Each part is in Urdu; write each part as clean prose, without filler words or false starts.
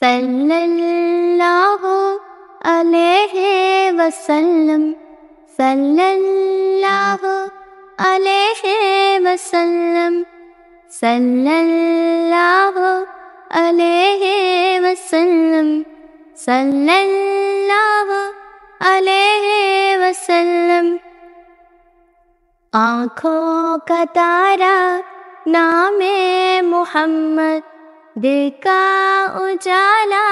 صلی اللہ علیہ وسلم، صلی اللہ علیہ وسلم، صلی اللہ علیہ وسلم، صلی اللہ علیہ وسلم۔ آنکھوں کا تارا نام محمد، دل کا اجالا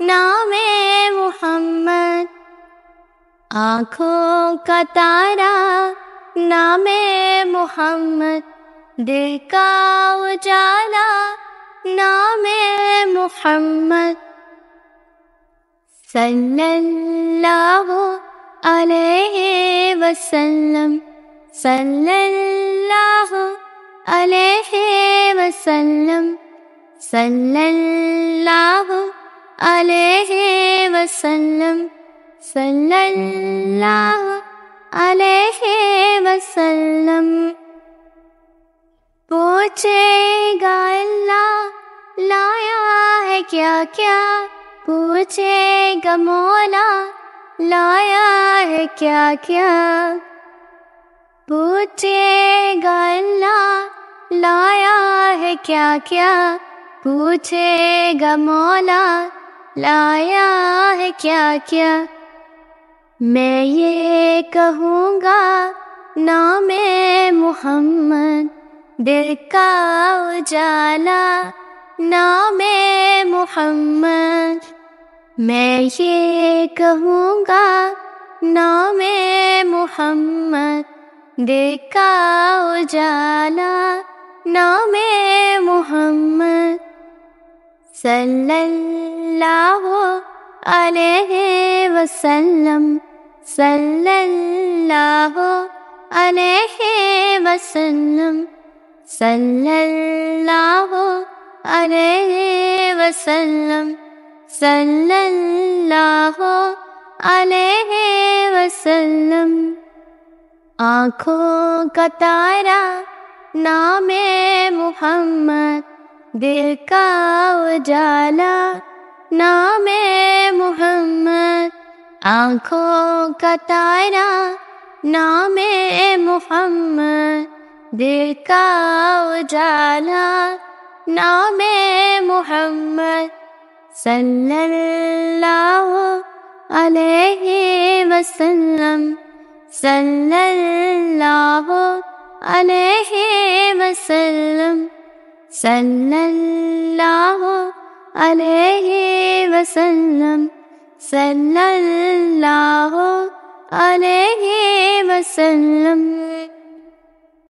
نام محمد۔ آنکھوں کا تارا نام محمد، دل کا اجالا نام محمد۔ صلی اللہ علیہ وسلم، صلی اللہ علیہ وسلم، صلی اللہ علیہ وسلم، صلی اللہ علیہ وسلم۔ پوچھے گا اللہ لایا ہے کیا کیا، پوچھے گا مولا لایا ہے کیا کیا، پوچھے گا اللہ لایا ہے کیا کیا، پوچھے گا مولا لایا ہے کیا کیا۔ میں یہ کہوں گا نام محمد، دل کا اجالا نام محمد۔ میں یہ کہوں گا نام محمد، دل کا اجالا نام محمد۔ صلی اللہ علیہ وسلم، صلی اللہ علیہ وسلم، صلی اللہ علیہ وسلم، صلی اللہ علیہ وسلم۔ آنکھوں کا تارا نام محمد، دل کا اجالا نام محمد۔ آنکھوں کا تارا نام محمد، دل کا اجالا نام محمد۔ صلی اللہ علیہ وسلم، صلی اللہ علیہ وسلم، صلی اللہ علیہ وسلم، صلی اللہ علیہ